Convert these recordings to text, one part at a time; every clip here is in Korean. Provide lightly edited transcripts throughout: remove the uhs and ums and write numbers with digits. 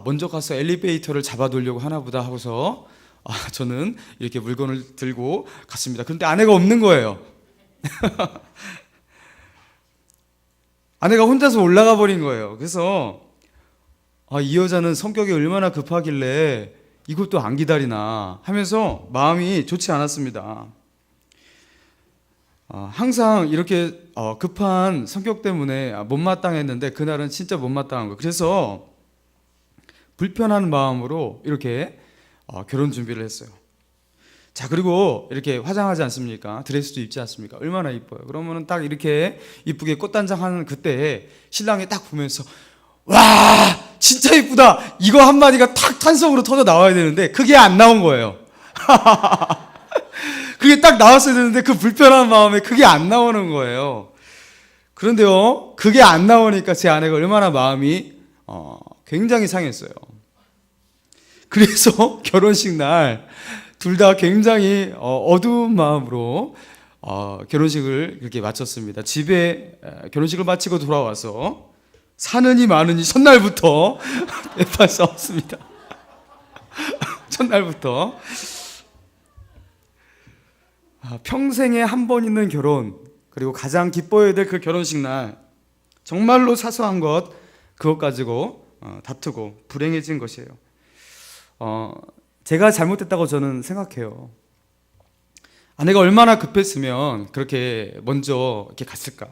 먼저 가서 엘리베이터를 잡아두려고 하나 보다 하고서 저는 이렇게 물건을 들고 갔습니다. 그런데 아내가 없는 거예요. 아내가 혼자서 올라가 버린 거예요. 그래서 이 여자는 성격이 얼마나 급하길래 이것도 안 기다리나 하면서 마음이 좋지 않았습니다. 항상 이렇게 급한 성격 때문에 못마땅했는데 그날은 진짜 못마땅한 거예요. 그래서 불편한 마음으로 이렇게 결혼 준비를 했어요. 자, 그리고 이렇게 화장하지 않습니까? 드레스도 입지 않습니까? 얼마나 이뻐요. 그러면은 딱 이렇게 이쁘게 꽃단장하는 그때 신랑이 딱 보면서 와, 진짜 이쁘다, 이거 한마디가 탁 탄성으로 터져 나와야 되는데 그게 안 나온 거예요. 그게 딱 나왔어야 되는데 그 불편한 마음에 그게 안 나오는 거예요. 그런데요, 그게 안 나오니까 제 아내가 얼마나 마음이 굉장히 상했어요. 그래서 결혼식 날 둘 다 굉장히 어두운 마음으로 결혼식을 이렇게 마쳤습니다. 집에 결혼식을 마치고 돌아와서 사느니 마느니 첫날부터 대판 싸웠습니다. 첫날부터 평생에 한 번 있는 결혼, 그리고 가장 기뻐해야 될 그 결혼식 날 정말로 사소한 것, 그것 가지고 다투고 불행해진 것이에요. 제가 잘못했다고 저는 생각해요. 아내가 얼마나 급했으면 그렇게 먼저 이렇게 갔을까?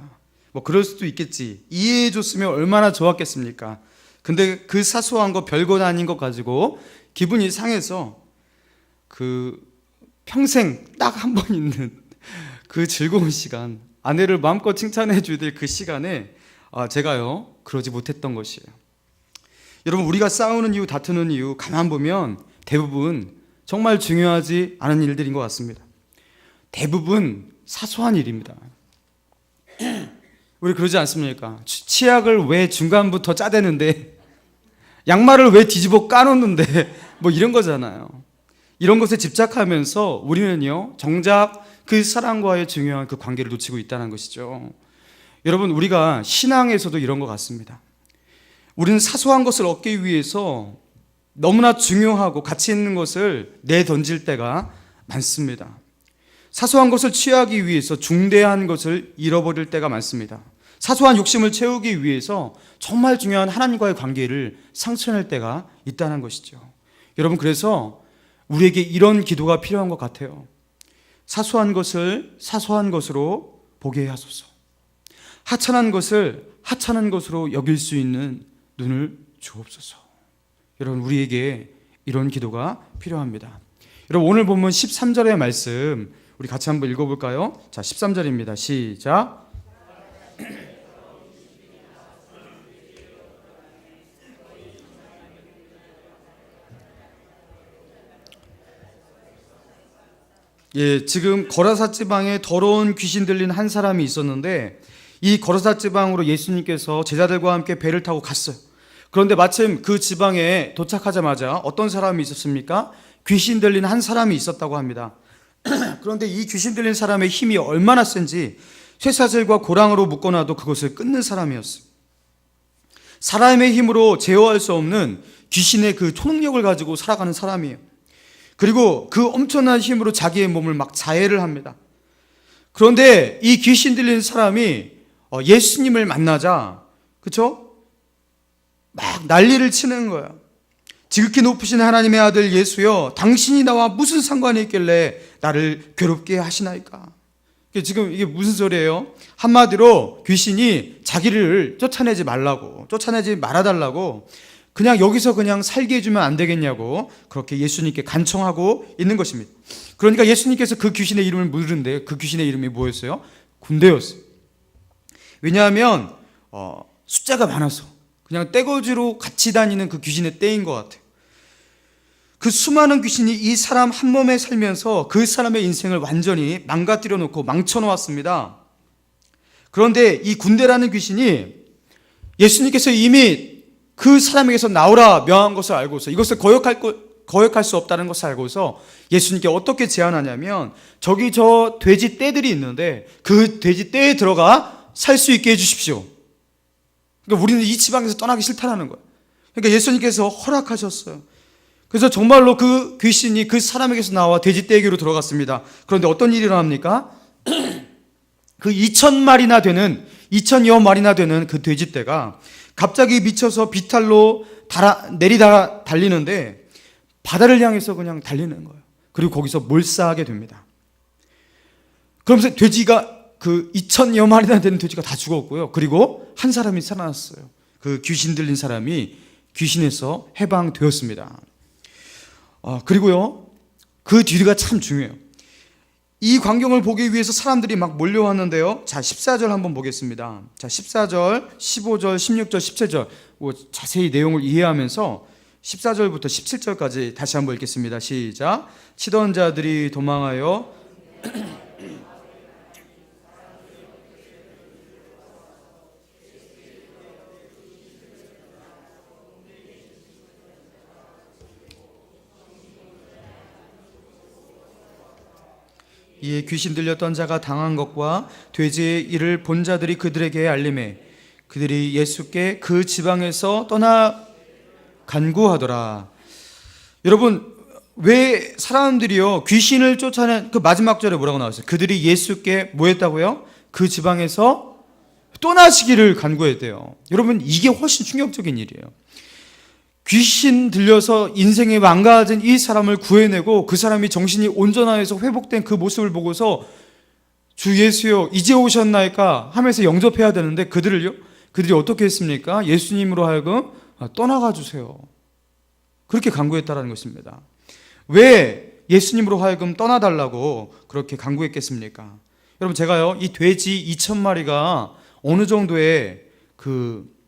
뭐 그럴 수도 있겠지. 이해해 줬으면 얼마나 좋았겠습니까? 근데 그 사소한 거, 별것 아닌 것 가지고 기분이 상해서 그 평생 딱 한 번 있는 그 즐거운 시간, 아내를 마음껏 칭찬해 줘야 될 그 시간에 제가요 그러지 못했던 것이에요. 여러분, 우리가 싸우는 이유, 다투는 이유 가만 보면 대부분 정말 중요하지 않은 일들인 것 같습니다. 대부분 사소한 일입니다. 우리 그러지 않습니까? 치약을 왜 중간부터 짜대는데, 양말을 왜 뒤집어 까놓는데, 뭐 이런 거잖아요. 이런 것에 집착하면서 우리는요 정작 그 사람과의 중요한 그 관계를 놓치고 있다는 것이죠. 여러분, 우리가 신앙에서도 이런 것 같습니다. 우리는 사소한 것을 얻기 위해서 너무나 중요하고 가치 있는 것을 내던질 때가 많습니다. 사소한 것을 취하기 위해서 중대한 것을 잃어버릴 때가 많습니다. 사소한 욕심을 채우기 위해서 정말 중요한 하나님과의 관계를 상처낼 때가 있다는 것이죠. 여러분, 그래서 우리에게 이런 기도가 필요한 것 같아요. 사소한 것을 사소한 것으로 보게 하소서. 하찮은 것을 하찮은 것으로 여길 수 있는 눈을 주옵소서. 여러분, 우리에게 이런 기도가 필요합니다. 여러분, 오늘 본문 13절의 말씀 우리 같이 한번 읽어볼까요? 자, 13절입니다. 시작. 예, 지금 거라사 지방에 더러운 귀신 들린 한 사람이 있었는데, 이 거라사 지방으로 예수님께서 제자들과 함께 배를 타고 갔어요. 그런데 마침 그 지방에 도착하자마자 어떤 사람이 있었습니까? 귀신 들린 한 사람이 있었다고 합니다. 그런데 이 귀신 들린 사람의 힘이 얼마나 센지 쇠사슬과 고랑으로 묶어놔도 그것을 끊는 사람이었어요. 사람의 힘으로 제어할 수 없는 귀신의 그 초능력을 가지고 살아가는 사람이에요. 그리고 그 엄청난 힘으로 자기의 몸을 막 자해를 합니다. 그런데 이 귀신 들린 사람이 예수님을 만나자, 그렇죠? 막 난리를 치는 거야. 지극히 높으신 하나님의 아들 예수여, 당신이 나와 무슨 상관이 있길래 나를 괴롭게 하시나이까? 지금 이게 무슨 소리예요? 한마디로 귀신이 자기를 쫓아내지 말라고, 쫓아내지 말아달라고, 그냥 여기서 그냥 살게 해주면 안 되겠냐고 그렇게 예수님께 간청하고 있는 것입니다. 그러니까 예수님께서 그 귀신의 이름을 물은데 그 귀신의 이름이 뭐였어요? 군대였어요. 왜냐하면 숫자가 많아서 그냥 떼거지로 같이 다니는 그 귀신의 떼인 것 같아요. 그 수많은 귀신이 이 사람 한 몸에 살면서 그 사람의 인생을 완전히 망가뜨려 놓고 망쳐 놓았습니다. 그런데 이 군대라는 귀신이 예수님께서 이미 그 사람에게서 나오라 명한 것을 알고서, 이것을 거역할 수 없다는 것을 알고서 예수님께 어떻게 제안하냐면, 저기 저 돼지 떼들이 있는데 그 돼지 떼에 들어가 살 수 있게 해주십시오. 그러니까 우리는 이 지방에서 떠나기 싫다라는 거예요. 그러니까 예수님께서 허락하셨어요. 그래서 정말로 그 귀신이 그 사람에게서 나와 돼지떼기로 들어갔습니다. 그런데 어떤 일이 일어납니까? 그 2,000여 마리나 되는 그 돼지떼가 갑자기 미쳐서 비탈로 내리다 달리는데 바다를 향해서 그냥 달리는 거예요. 그리고 거기서 몰사하게 됩니다. 그러면서 돼지가 그 2,000여 마리나 되는 돼지가 다 죽었고요. 그리고 한 사람이 살아났어요. 그 귀신 들린 사람이 귀신에서 해방되었습니다. 그리고요, 그 뒤가 참 중요해요. 이 광경을 보기 위해서 사람들이 막 몰려왔는데요. 자, 14절 한번 보겠습니다. 자, 14절, 15절, 16절, 17절 자세히 내용을 이해하면서 14절부터 17절까지 다시 한번 읽겠습니다. 시작. 치던 자들이 도망하여 이에 귀신 들렸던 자가 당한 것과 돼지의 일을 본 자들이 그들에게 알림해 그들이 예수께 그 지방에서 떠나 간구하더라. 여러분, 왜 사람들이요 귀신을 쫓아낸 그 마지막 절에 뭐라고 나왔어요? 그들이 예수께 뭐 했다고요? 그 지방에서 떠나시기를 간구했대요. 여러분, 이게 훨씬 충격적인 일이에요. 귀신 들려서 인생이 망가진 이 사람을 구해내고 그 사람이 정신이 온전하여서 회복된 그 모습을 보고서 주 예수여 이제 오셨나이까 하면서 영접해야 되는데 그들이 어떻게 했습니까? 예수님으로 하여금 떠나가 주세요. 그렇게 간구했다라는 것입니다. 왜 예수님으로 하여금 떠나달라고 그렇게 간구했겠습니까? 여러분, 제가요 이 돼지 2,000마리가 어느 정도의 그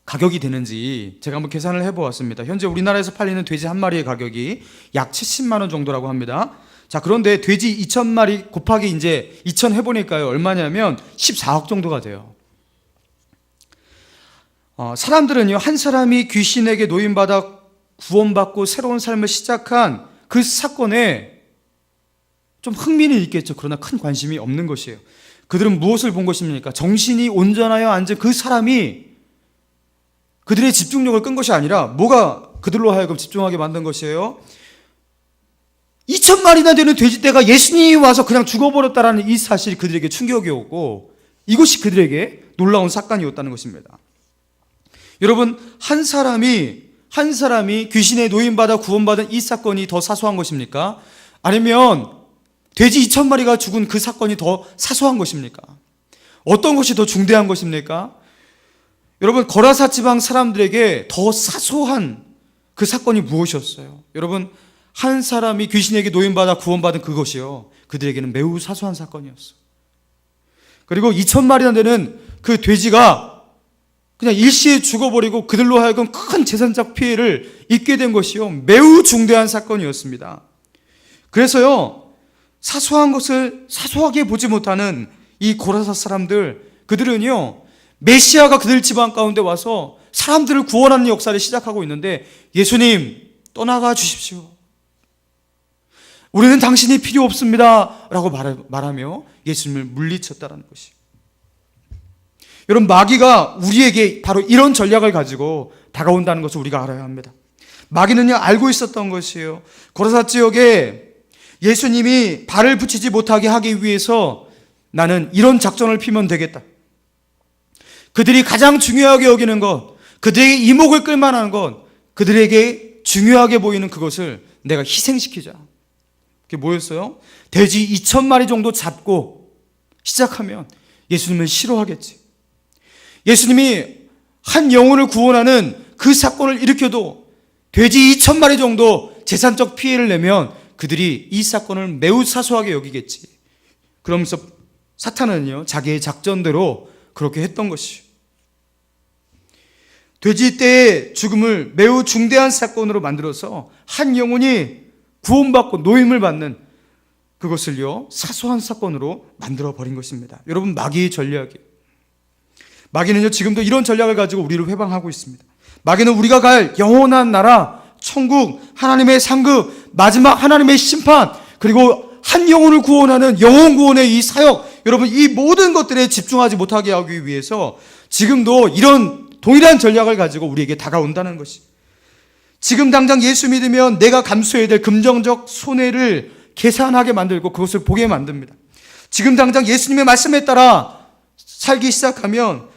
가격이 되는지 제가 한번 계산을 해보았습니다. 현재 우리나라에서 팔리는 돼지 한 마리의 가격이 약 70만 원 정도라고 합니다. 자, 그런데 돼지 2,000마리 곱하기 이제 2,000 해보니까요 얼마냐면 14억 정도가 돼요. 사람들은요 한 사람이 귀신에게 노임받아 구원받고 새로운 삶을 시작한 그 사건에 좀 흥미는 있겠죠. 그러나 큰 관심이 없는 것이에요. 그들은 무엇을 본 것입니까? 정신이 온전하여 앉은 그 사람이 그들의 집중력을 끈 것이 아니라 뭐가 그들로 하여금 집중하게 만든 것이에요? 2,000마리나 되는 돼지떼가 예수님이 와서 그냥 죽어버렸다라는 이 사실이 그들에게 충격이었고 이것이 그들에게 놀라운 사건이었다는 것입니다. 여러분, 한 사람이 귀신에 노임받아 구원받은 이 사건이 더 사소한 것입니까? 아니면 돼지 2,000마리가 죽은 그 사건이 더 사소한 것입니까? 어떤 것이 더 중대한 것입니까? 여러분, 거라사 지방 사람들에게 더 사소한 그 사건이 무엇이었어요? 여러분, 한 사람이 귀신에게 노임받아 구원받은 그것이요 그들에게는 매우 사소한 사건이었어요. 그리고 2,000마리나 되는 그 돼지가 그냥 일시에 죽어버리고 그들로 하여금 큰 재산적 피해를 입게 된 것이요 매우 중대한 사건이었습니다. 그래서요 사소한 것을 사소하게 보지 못하는 이 고라사 사람들, 그들은요 메시아가 그들 집안 가운데 와서 사람들을 구원하는 역사를 시작하고 있는데 예수님 떠나가 주십시오. 우리는 당신이 필요 없습니다 라고 말하며 예수님을 물리쳤다는 것이. 여러분, 마귀가 우리에게 바로 이런 전략을 가지고 다가온다는 것을 우리가 알아야 합니다. 마귀는요 알고 있었던 것이에요. 고라사 지역에 예수님이 발을 붙이지 못하게 하기 위해서 나는 이런 작전을 피면 되겠다. 그들이 가장 중요하게 여기는 것, 그들에게 이목을 끌만한 것, 그들에게 중요하게 보이는 그것을 내가 희생시키자. 그게 뭐였어요? 돼지 2,000마리 정도 잡고 시작하면 예수님을 싫어하겠지. 예수님이 한 영혼을 구원하는 그 사건을 일으켜도 돼지 2,000마리 정도 재산적 피해를 내면 그들이 이 사건을 매우 사소하게 여기겠지. 그러면서 사탄은요 자기의 작전대로 그렇게 했던 것이죠. 돼지떼의 죽음을 매우 중대한 사건으로 만들어서 한 영혼이 구원받고 노임을 받는 그것을요 사소한 사건으로 만들어버린 것입니다. 여러분, 마귀의 전략이에요. 마귀는요 지금도 이런 전략을 가지고 우리를 회방하고 있습니다. 마귀는 우리가 갈 영원한 나라, 천국, 하나님의 상급, 마지막 하나님의 심판, 그리고 한 영혼을 구원하는 영혼 구원의 이 사역, 여러분 이 모든 것들에 집중하지 못하게 하기 위해서 지금도 이런 동일한 전략을 가지고 우리에게 다가온다는 것이. 지금 당장 예수 믿으면 내가 감수해야 될 금전적 손해를 계산하게 만들고 그것을 보게 만듭니다. 지금 당장 예수님의 말씀에 따라 살기 시작하면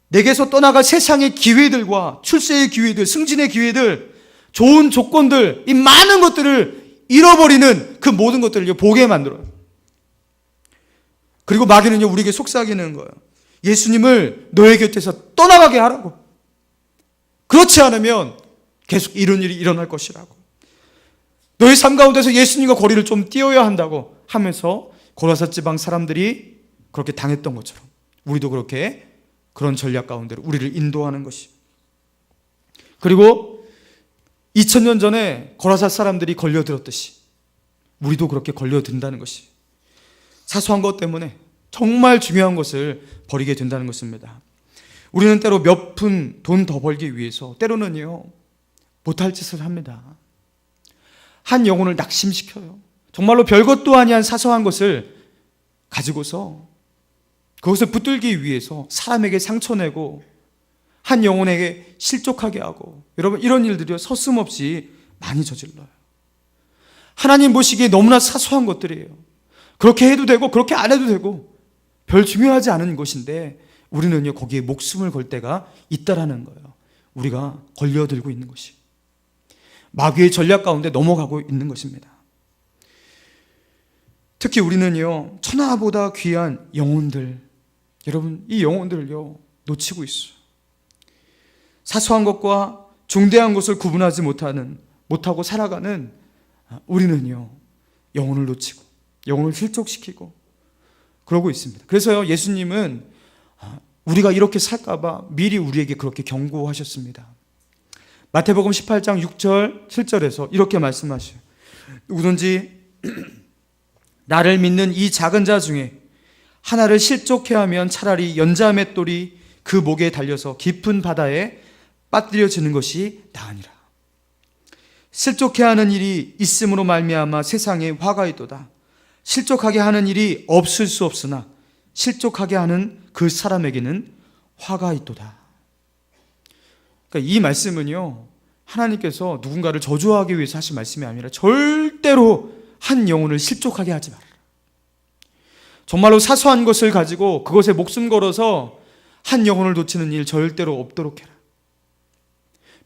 내게서 떠나갈 세상의 기회들과 출세의 기회들, 승진의 기회들, 좋은 조건들, 이 많은 것들을 잃어버리는 그 모든 것들을 보게 만들어요. 그리고 마귀는요, 우리에게 속삭이는 거예요. 예수님을 너의 곁에서 떠나가게 하라고. 그렇지 않으면 계속 이런 일이 일어날 것이라고. 너의 삶 가운데서 예수님과 거리를 좀 띄어야 한다고 하면서 고라사 지방 사람들이 그렇게 당했던 것처럼 우리도 그렇게 그런 전략 가운데로 우리를 인도하는 것이. 그리고 2000년 전에 고라사 사람들이 걸려들었듯이 우리도 그렇게 걸려든다는 것이. 사소한 것 때문에 정말 중요한 것을 버리게 된다는 것입니다. 우리는 때로 몇 푼 돈 더 벌기 위해서 때로는요, 못할 짓을 합니다. 한 영혼을 낙심시켜요. 정말로 별것도 아니한 사소한 것을 가지고서 그것을 붙들기 위해서 사람에게 상처내고 한 영혼에게 실족하게 하고, 여러분 이런 일들이 서슴없이 많이 저질러요. 하나님 보시기에 너무나 사소한 것들이에요. 그렇게 해도 되고 그렇게 안 해도 되고 별 중요하지 않은 것인데 우리는요 거기에 목숨을 걸 때가 있다라는 거예요. 우리가 걸려들고 있는 것이 마귀의 전략 가운데 넘어가고 있는 것입니다. 특히 우리는요 천하보다 귀한 영혼들, 여러분 이 영혼들을요 놓치고 있어요. 사소한 것과 중대한 것을 구분하지 못하고 살아가는 우리는요 영혼을 놓치고 영혼을 실족시키고 그러고 있습니다. 그래서요 예수님은 우리가 이렇게 살까봐 미리 우리에게 그렇게 경고하셨습니다. 마태복음 18장 6절 7절에서 이렇게 말씀하셔요. 누구든지 나를 믿는 이 작은 자 중에 하나를 실족해 하면 차라리 연자 맷돌이 그 목에 달려서 깊은 바다에 빠뜨려지는 것이 나으니라. 실족해 하는 일이 있음으로 말미암아 세상에 화가 있도다. 실족하게 하는 일이 없을 수 없으나 실족하게 하는 그 사람에게는 화가 있도다. 그러니까 이 말씀은요 하나님께서 누군가를 저주하기 위해서 하신 말씀이 아니라 절대로 한 영혼을 실족하게 하지 말아라. 정말로 사소한 것을 가지고 그것에 목숨 걸어서 한 영혼을 놓치는 일 절대로 없도록 해라.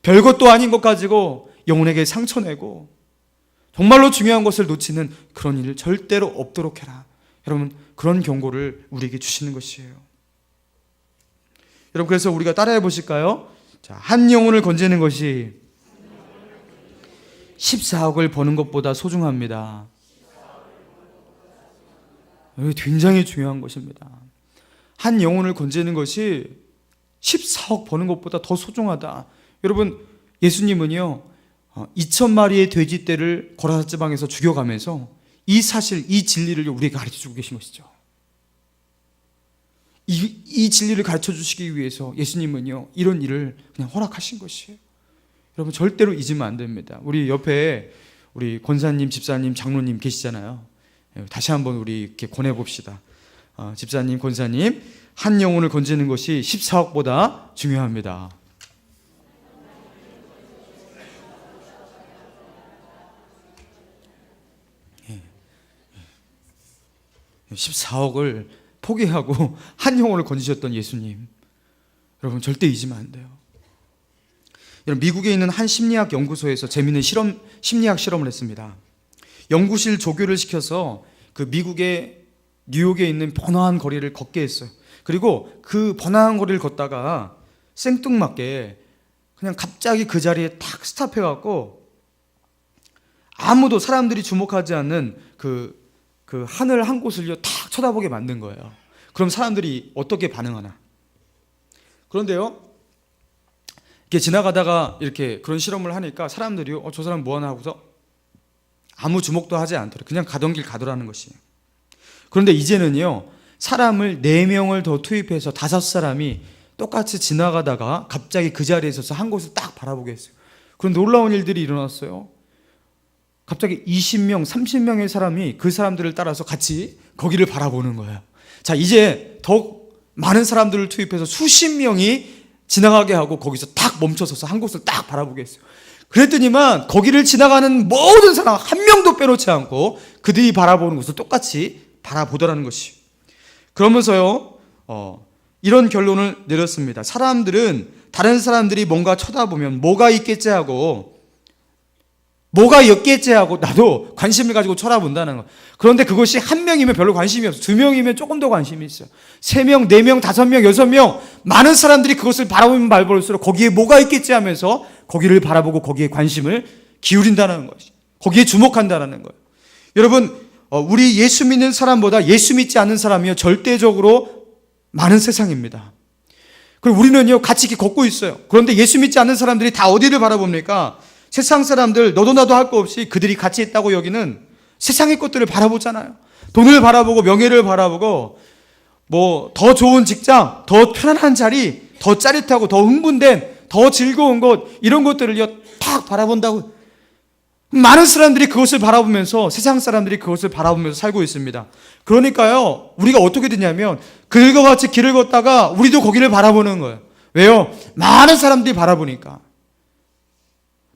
별것도 아닌 것 가지고 영혼에게 상처내고 정말로 중요한 것을 놓치는 그런 일을 절대로 없도록 해라. 여러분 그런 경고를 우리에게 주시는 것이에요. 여러분 그래서 우리가 따라해 보실까요? 자, 한 영혼을 건지는 것이 14억을 버는 것보다 소중합니다. 이게 굉장히 중요한 것입니다. 한 영혼을 건지는 것이 14억 버는 것보다 더 소중하다. 여러분 예수님은요 2000마리의 돼지떼를 고라사 지방에서 죽여가면서 이 사실, 이 진리를 우리에게 가르쳐주고 계신 것이죠. 이 진리를 가르쳐주시기 위해서 예수님은요 이런 일을 그냥 허락하신 것이에요. 여러분 절대로 잊으면 안 됩니다. 우리 옆에 우리 권사님, 집사님, 장로님 계시잖아요. 다시 한번 우리 이렇게 권해봅시다. 집사님, 권사님, 한 영혼을 건지는 것이 14억보다 중요합니다. 14억을 포기하고 한 영혼을 건지셨던 예수님, 여러분 절대 잊으면 안 돼요. 여러분 미국에 있는 한 심리학 연구소에서 재미있는 심리학 실험을 했습니다. 연구실 조교를 시켜서 그 미국의 뉴욕에 있는 번화한 거리를 걷게 했어요. 그리고 그 번화한 거리를 걷다가 생뚱맞게 그냥 갑자기 그 자리에 탁 스탑해갖고 아무도 사람들이 주목하지 않는 그 하늘 한 곳을요 탁 쳐다보게 만든 거예요. 그럼 사람들이 어떻게 반응하나? 그런데요 이렇게 지나가다가 이렇게 그런 실험을 하니까 사람들이요 저 사람 뭐하나 하고서 아무 주목도 하지 않더라. 그냥 가던 길 가더라는 것이에요. 그런데 이제는요 사람을 4명을 더 투입해서 5사람이 똑같이 지나가다가 갑자기 그 자리에 서서 한 곳을 딱 바라보게 했어요. 그런 놀라운 일들이 일어났어요. 갑자기 20명, 30명의 사람이 그 사람들을 따라서 같이 거기를 바라보는 거예요. 자, 이제 더 많은 사람들을 투입해서 수십 명이 지나가게 하고 거기서 딱 멈춰서서 한 곳을 딱 바라보게 했어요. 그랬더니만 거기를 지나가는 모든 사람 한 명도 빼놓지 않고 그들이 바라보는 곳을 똑같이 바라보더라는 것이에요. 그러면서요, 이런 결론을 내렸습니다. 사람들은 다른 사람들이 뭔가 쳐다보면 뭐가 있겠지 하고 나도 관심을 가지고 쳐다본다는 거. 그런데 그것이 한 명이면 별로 관심이 없어. 두 명이면 조금 더 관심이 있어요. 세 명, 네 명, 다섯 명, 여섯 명, 많은 사람들이 그것을 바라보면 바라볼수록 거기에 뭐가 있겠지 하면서 거기를 바라보고 거기에 관심을 기울인다는 것이, 거기에 주목한다는 거예요. 여러분, 우리 예수 믿는 사람보다 예수 믿지 않는 사람이요 절대적으로 많은 세상입니다. 그리고 우리는요 같이 이렇게 걷고 있어요. 그런데 예수 믿지 않는 사람들이 다 어디를 바라봅니까? 세상 사람들 너도 나도 할 거 없이 그들이 가치 있다고 여기는 세상의 것들을 바라보잖아요. 돈을 바라보고 명예를 바라보고 뭐 더 좋은 직장, 더 편안한 자리, 더 짜릿하고 더 흥분된, 더 즐거운 것, 이런 것들을요 딱 바라본다고. 많은 사람들이 그것을 바라보면서, 세상 사람들이 그것을 바라보면서 살고 있습니다. 그러니까요 우리가 어떻게 되냐면 그들과 같이 길을 걷다가 우리도 거기를 바라보는 거예요. 왜요? 많은 사람들이 바라보니까.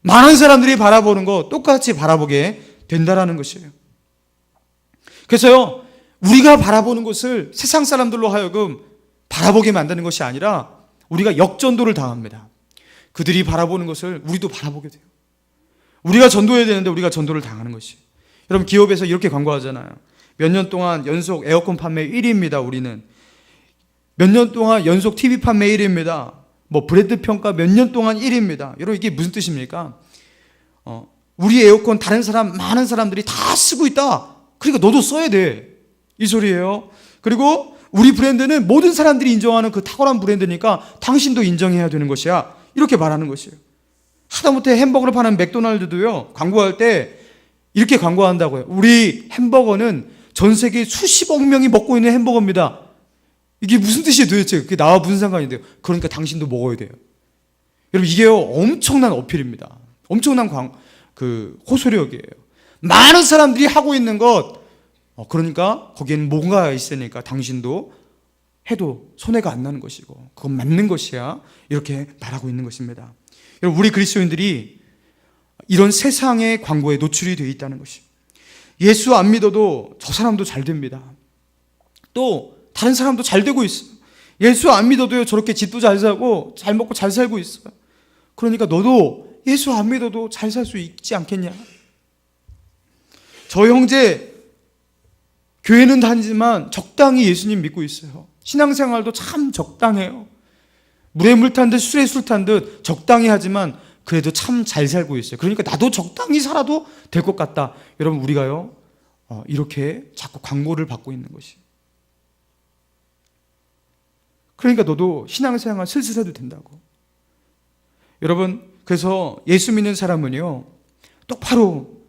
많은 사람들이 바라보는 거 똑같이 바라보게 된다라는 것이에요. 그래서요, 우리가 바라보는 것을 세상 사람들로 하여금 바라보게 만드는 것이 아니라 우리가 역전도를 당합니다. 그들이 바라보는 것을 우리도 바라보게 돼요. 우리가 전도해야 되는데 우리가 전도를 당하는 것이. 여러분, 기업에서 이렇게 광고하잖아요. 몇 년 동안 연속 에어컨 판매 1위입니다. 우리는. 몇 년 동안 연속 TV 판매 1위입니다. 뭐 브랜드 평가 몇 년 동안 1위입니다. 여러분, 이게 무슨 뜻입니까? 우리 에어컨 다른 사람, 많은 사람들이 다 쓰고 있다. 그러니까 너도 써야 돼. 이 소리예요. 그리고 우리 브랜드는 모든 사람들이 인정하는 그 탁월한 브랜드니까 당신도 인정해야 되는 것이야. 이렇게 말하는 것이에요. 하다못해 햄버거를 파는 맥도날드도요, 광고할 때 이렇게 광고한다고요. 우리 햄버거는 전 세계 수십억 명이 먹고 있는 햄버거입니다. 이게 무슨 뜻이에요 도대체? 그게 나와 무슨 상관이 돼요? 그러니까 당신도 먹어야 돼요. 여러분, 이게요 엄청난 어필입니다. 엄청난 호소력이에요. 많은 사람들이 하고 있는 것, 그러니까 거기에는 뭔가 있으니까 당신도 해도 손해가 안 나는 것이고 그건 맞는 것이야. 이렇게 말하고 있는 것입니다. 여러분, 우리 그리스도인들이 이런 세상의 광고에 노출이 되어 있다는 것이. 예수 안 믿어도 저 사람도 잘 됩니다. 또 다른 사람도 잘 되고 있어요. 예수 안 믿어도요 저렇게 집도 잘 살고 잘 먹고 잘 살고 있어요. 그러니까 너도 예수 안 믿어도 잘 살 수 있지 않겠냐? 저 형제 교회는 다니지만 적당히 예수님 믿고 있어요. 신앙생활도 참 적당해요. 물에 물 탄 듯 술에 술 탄 듯 적당히 하지만 그래도 참 잘 살고 있어요. 그러니까 나도 적당히 살아도 될 것 같다. 여러분, 우리가요 이렇게 자꾸 광고를 받고 있는 것이. 그러니까 너도 신앙생활 슬슬 해도 된다고. 여러분, 그래서 예수 믿는 사람은요 똑바로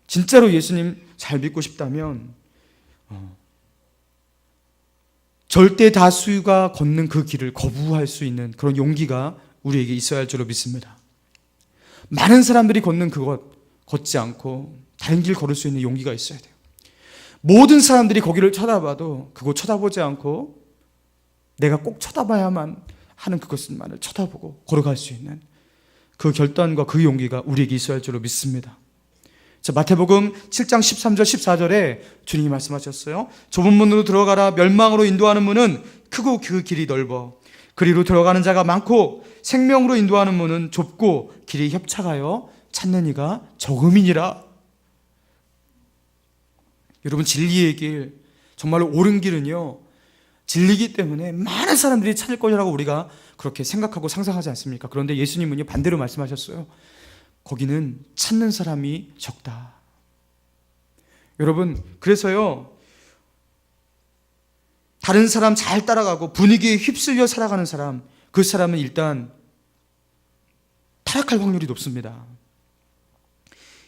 진짜로 예수님 잘 믿고 싶다면 절대 다수가 걷는 그 길을 거부할 수 있는 그런 용기가 우리에게 있어야 할 줄로 믿습니다. 많은 사람들이 걷는 그것 걷지 않고 다른 길 걸을 수 있는 용기가 있어야 돼요. 모든 사람들이 거기를 쳐다봐도 그곳 쳐다보지 않고 내가 꼭 쳐다봐야만 하는 그것만을 쳐다보고 걸어갈 수 있는 그 결단과 그 용기가 우리에게 있어야 할 줄로 믿습니다. 자, 마태복음 7장 13절 14절에 주님이 말씀하셨어요. 좁은 문으로 들어가라. 멸망으로 인도하는 문은 크고 그 길이 넓어 그리로 들어가는 자가 많고 생명으로 인도하는 문은 좁고 길이 협착하여 찾는 이가 적음이니라. 여러분, 진리의 길, 정말로 옳은 길은요 진리기 때문에 많은 사람들이 찾을 거라고 우리가 그렇게 생각하고 상상하지 않습니까? 그런데 예수님은요 반대로 말씀하셨어요. 거기는 찾는 사람이 적다. 여러분, 그래서요 다른 사람 잘 따라가고 분위기에 휩쓸려 살아가는 사람, 그 사람은 일단 타락할 확률이 높습니다.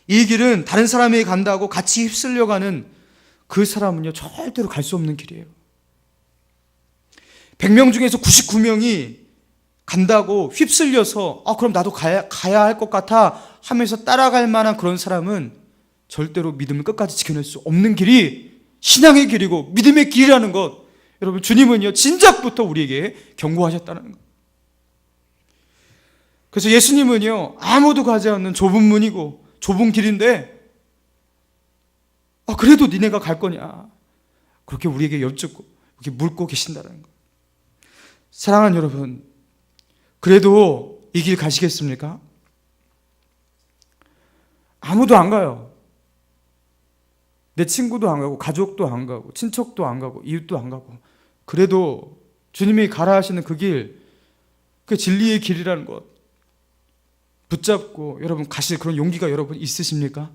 이 길은 다른 사람이 간다고 같이 휩쓸려가는 그 사람은요 절대로 갈 수 없는 길이에요. 100명 중에서 99명이 간다고 휩쓸려서 그럼 나도 가야 할 것 같아 하면서 따라갈 만한 그런 사람은 절대로 믿음을 끝까지 지켜낼 수 없는 길이 신앙의 길이고 믿음의 길이라는 것, 여러분, 주님은요 진작부터 우리에게 경고하셨다는 것. 그래서 예수님은요, 아무도 가지 않는 좁은 문이고 좁은 길인데 그래도 니네가 갈 거냐, 그렇게 우리에게 여쭙고 이렇게 묻고 계신다는 거예요. 사랑하는 여러분, 그래도 이 길 가시겠습니까? 아무도 안 가요. 내 친구도 안 가고 가족도 안 가고 친척도 안 가고 이웃도 안 가고, 그래도 주님이 가라 하시는 그 길, 그 진리의 길이라는 것 붙잡고 여러분 가실 그런 용기가 여러분 있으십니까?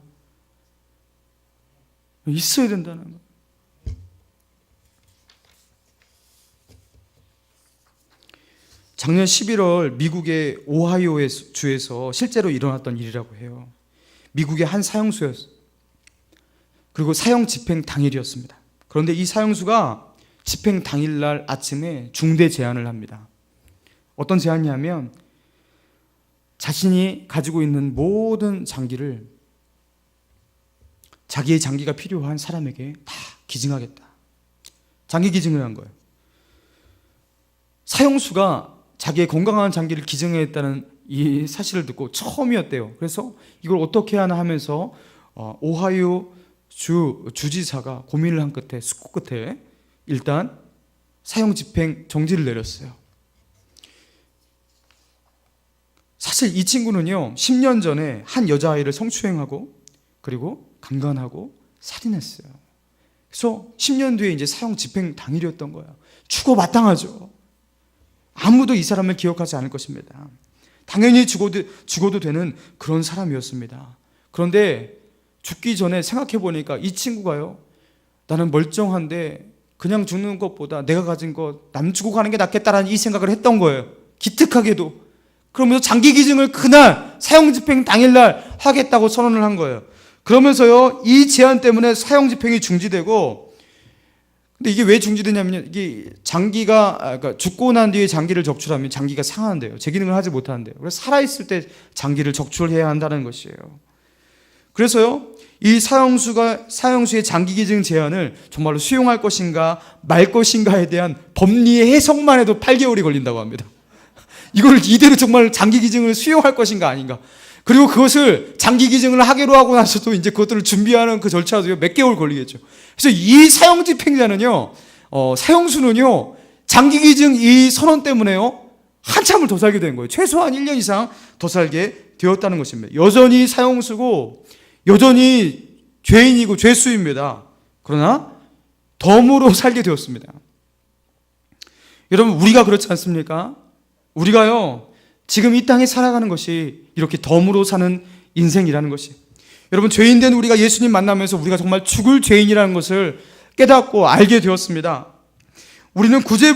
있어야 된다는 거예요. 작년 11월 미국의 오하이오 주에서 실제로 일어났던 일이라고 해요. 미국의 한 사형수였어요. 그리고 사형 집행 당일이었습니다. 그런데 이 사형수가 집행 당일날 아침에 중대 제안을 합니다. 어떤 제안이냐면 자신이 가지고 있는 모든 장기를 자기의 장기가 필요한 사람에게 다 기증하겠다. 장기 기증을 한 거예요. 사형수가 자기의 건강한 장기를 기증했다는 이 사실을 듣고 처음이었대요. 그래서 이걸 어떻게 하나 하면서 오하이오 주지사가 고민을 한 끝에, 숙고 끝에 일단 사형 집행 정지를 내렸어요. 사실 이 친구는요, 10년 전에 한 여자아이를 성추행하고 그리고 강간하고 살인했어요. 그래서 10년 뒤에 이제 사형 집행 당일이었던 거예요. 죽어 마땅하죠. 아무도 이 사람을 기억하지 않을 것입니다. 당연히 죽어도 되는 그런 사람이었습니다. 그런데 죽기 전에 생각해 보니까 이 친구가요, 나는 멀쩡한데 그냥 죽는 것보다 내가 가진 것 남 주고 가는 게 낫겠다라는 이 생각을 했던 거예요. 기특하게도. 그러면서 장기 기증을 그날 사형 집행 당일날 하겠다고 선언을 한 거예요. 그러면서요, 이 제안 때문에 사형 집행이 중지되고, 근데 이게 왜 중지되냐면요, 이게 그러니까 죽고 난 뒤에 장기를 적출하면 장기가 상한대요. 재기능을 하지 못하는데요. 그래서 살아있을 때 장기를 적출해야 한다는 것이에요. 그래서요, 이 사형수의 장기 기증 제안을 정말로 수용할 것인가 말 것인가에 대한 법리의 해석만 해도 8개월이 걸린다고 합니다. 이걸 이대로 정말 장기 기증을 수용할 것인가 아닌가. 그리고 그것을 장기 기증을 하기로 하고 나서도 이제 그것들을 준비하는 그 절차도 몇 개월 걸리겠죠. 그래서 이 사형 집행자는요, 사형수는요, 장기 기증 이 선언 때문에요, 한참을 더 살게 된 거예요. 최소한 1년 이상 더 살게 되었다는 것입니다. 여전히 사형수고, 여전히 죄인이고 죄수입니다. 그러나 덤으로 살게 되었습니다. 여러분, 우리가 그렇지 않습니까? 우리가요, 지금 이 땅에 살아가는 것이 이렇게 덤으로 사는 인생이라는 것이, 여러분, 죄인된 우리가 예수님 만나면서 우리가 정말 죽을 죄인이라는 것을 깨닫고 알게 되었습니다. 우리는 구제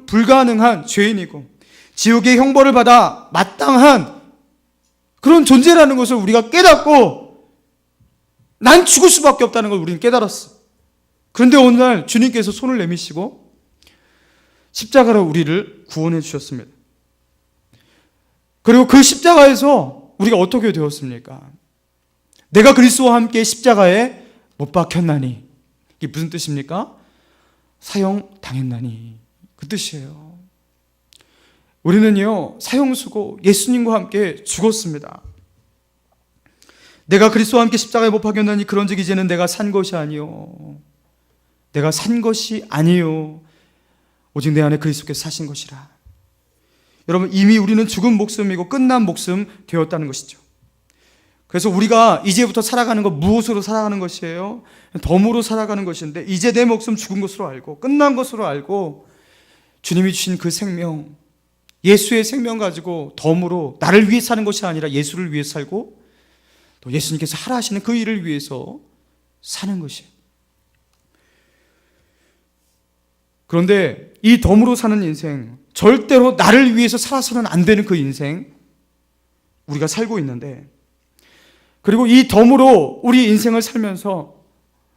불가능한 죄인이고 지옥의 형벌을 받아 마땅한 그런 존재라는 것을 우리가 깨닫고, 난 죽을 수밖에 없다는 걸 우리는 깨달았어. 그런데 어느 날 주님께서 손을 내미시고 십자가로 우리를 구원해 주셨습니다. 그리고 그 십자가에서 우리가 어떻게 되었습니까? 내가 그리스도와 함께 십자가에 못 박혔나니, 이게 무슨 뜻입니까? 사형 당했나니, 그 뜻이에요. 우리는요, 사형수고 예수님과 함께 죽었습니다. 내가 그리스도와 함께 십자가에 못 박혔나니 그런즉 이제는 내가 산 것이 아니요, 내가 산 것이 아니요, 오직 내 안에 그리스도께서 사신 것이라. 여러분, 이미 우리는 죽은 목숨이고 끝난 목숨 되었다는 것이죠. 그래서 우리가 이제부터 살아가는 것, 무엇으로 살아가는 것이에요? 덤으로 살아가는 것인데, 이제 내 목숨 죽은 것으로 알고 끝난 것으로 알고 주님이 주신 그 생명, 예수의 생명 가지고 덤으로 나를 위해 사는 것이 아니라 예수를 위해 살고 또 예수님께서 하라 하시는 그 일을 위해서 사는 것이에요. 그런데 이 덤으로 사는 인생, 절대로 나를 위해서 살아서는 안 되는 그 인생 우리가 살고 있는데, 그리고 이 덤으로 우리 인생을 살면서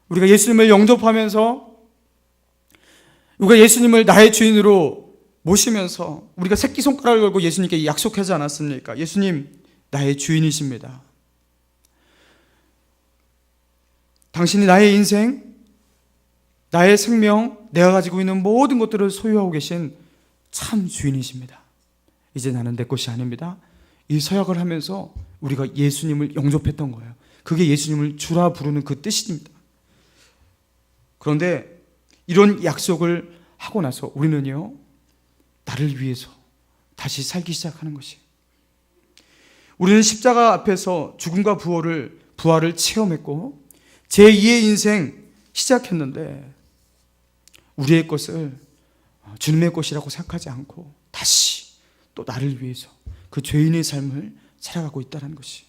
우리가 예수님을 영접하면서 우리가 예수님을 나의 주인으로 모시면서 우리가 새끼손가락을 걸고 예수님께 약속하지 않았습니까? 예수님, 나의 주인이십니다. 당신이 나의 인생, 나의 생명, 내가 가지고 있는 모든 것들을 소유하고 계신 참 주인이십니다. 이제 나는 내 것이 아닙니다. 이 서약을 하면서 우리가 예수님을 영접했던 거예요. 그게 예수님을 주라 부르는 그 뜻입니다. 그런데 이런 약속을 하고 나서 우리는요, 나를 위해서 다시 살기 시작하는 것이, 우리는 십자가 앞에서 죽음과 부활을 체험했고 제2의 인생 시작했는데, 우리의 것을 주님의 것이라고 생각하지 않고 다시 또 나를 위해서 그 죄인의 삶을 살아가고 있다는 것이.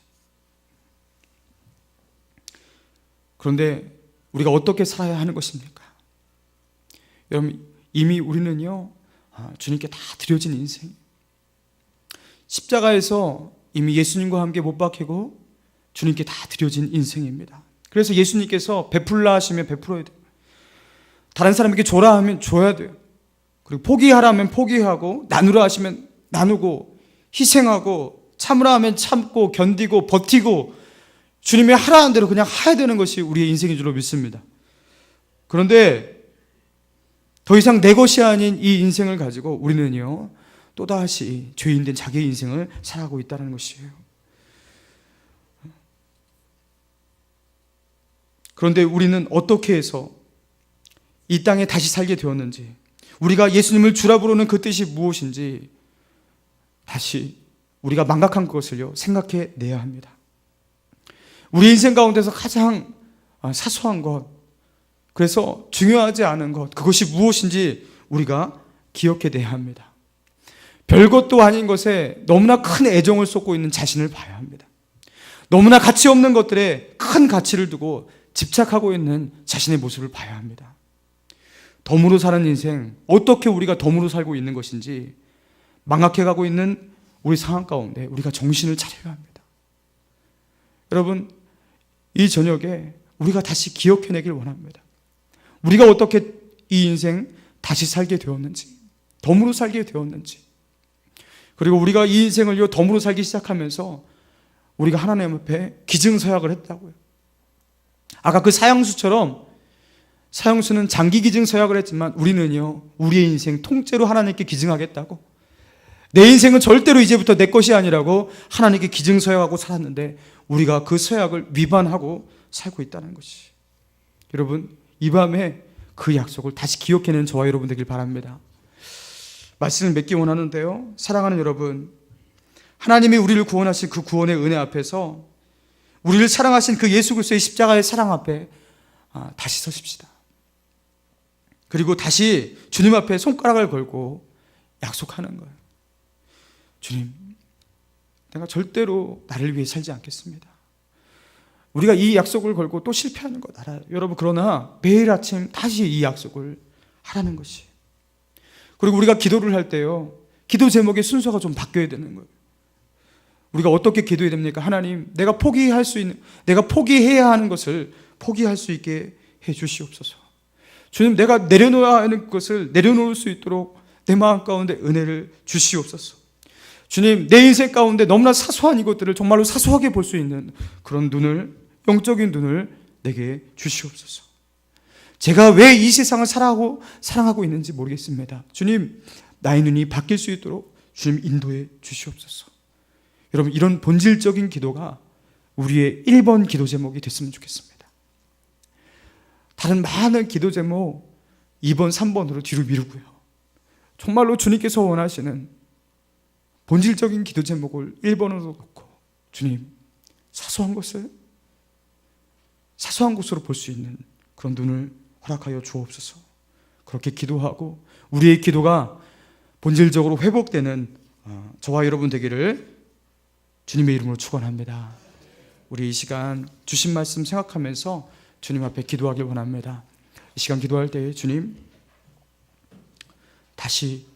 그런데 우리가 어떻게 살아야 하는 것입니까? 여러분, 이미 우리는요, 주님께 다 드려진 인생, 십자가에서 이미 예수님과 함께 못 박히고 주님께 다 드려진 인생입니다. 그래서 예수님께서 베풀라 하시면 베풀어야 돼요. 다른 사람에게 줘라 하면 줘야 돼요. 그리고 포기하라 하면 포기하고, 나누라 하시면 나누고, 희생하고, 참으라 하면 참고, 견디고, 버티고, 주님이 하라는 대로 그냥 해야 되는 것이 우리의 인생인 줄로 믿습니다. 그런데 더 이상 내 것이 아닌 이 인생을 가지고 우리는요, 또다시 죄인된 자기의 인생을 살아가고 있다는 것이에요. 그런데 우리는 어떻게 해서 이 땅에 다시 살게 되었는지, 우리가 예수님을 주라 부르는 그 뜻이 무엇인지 다시 우리가 망각한 것을요, 생각해 내야 합니다. 우리 인생 가운데서 가장 사소한 것, 그래서 중요하지 않은 것, 그것이 무엇인지 우리가 기억해 내야 합니다. 별것도 아닌 것에 너무나 큰 애정을 쏟고 있는 자신을 봐야 합니다. 너무나 가치 없는 것들에 큰 가치를 두고 집착하고 있는 자신의 모습을 봐야 합니다. 덤으로 사는 인생, 어떻게 우리가 덤으로 살고 있는 것인지 망각해가고 있는 우리 상황 가운데 우리가 정신을 차려야 합니다. 여러분, 이 저녁에 우리가 다시 기억해내길 원합니다. 우리가 어떻게 이 인생 다시 살게 되었는지, 덤으로 살게 되었는지, 그리고 우리가 이 인생을 덤으로 살기 시작하면서 우리가 하나님 앞에 기증서약을 했다고요. 아까 그 사형수처럼, 사형수는 장기 기증서약을 했지만 우리는요, 우리의 인생 통째로 하나님께 기증하겠다고, 내 인생은 절대로 이제부터 내 것이 아니라고 하나님께 기증서약하고 살았는데 우리가 그 서약을 위반하고 살고 있다는 것이. 여러분, 이 밤에 그 약속을 다시 기억해내는 저와 여러분 되길 바랍니다. 말씀을 맺기 원하는데요, 사랑하는 여러분, 하나님이 우리를 구원하신 그 구원의 은혜 앞에서, 우리를 사랑하신 그 예수 그리스도의 십자가의 사랑 앞에 다시 서십시다. 그리고 다시 주님 앞에 손가락을 걸고 약속하는 거예요. 주님, 내가 절대로 나를 위해 살지 않겠습니다. 우리가 이 약속을 걸고 또 실패하는 것 알아요, 여러분. 그러나 매일 아침 다시 이 약속을 하라는 것이. 그리고 우리가 기도를 할 때요, 기도 제목의 순서가 좀 바뀌어야 되는 거예요. 우리가 어떻게 기도해야 됩니까? 하나님, 내가 포기해야 하는 것을 포기할 수 있게 해 주시옵소서. 주님, 내가 내려놓아야 하는 것을 내려놓을 수 있도록 내 마음 가운데 은혜를 주시옵소서. 주님, 내 인생 가운데 너무나 사소한 이것들을 정말로 사소하게 볼 수 있는 그런 눈을, 영적인 눈을 내게 주시옵소서. 제가 왜 이 세상을 사랑하고 있는지 모르겠습니다. 주님, 나의 눈이 바뀔 수 있도록 주님 인도해 주시옵소서. 여러분, 이런 본질적인 기도가 우리의 1번 기도 제목이 됐으면 좋겠습니다. 다른 많은 기도 제목 2번, 3번으로 뒤로 미루고요, 정말로 주님께서 원하시는 본질적인 기도 제목을 1번으로 놓고, 주님, 사소한 것으로 볼 수 있는 그런 눈을 허락하여 주옵소서. 그렇게 기도하고 우리의 기도가 본질적으로 회복되는 저와 여러분 되기를 주님의 이름으로 축원합니다. 우리 이 시간 주신 말씀 생각하면서 주님 앞에 기도하길 원합니다. 이 시간 기도할 때 주님, 다시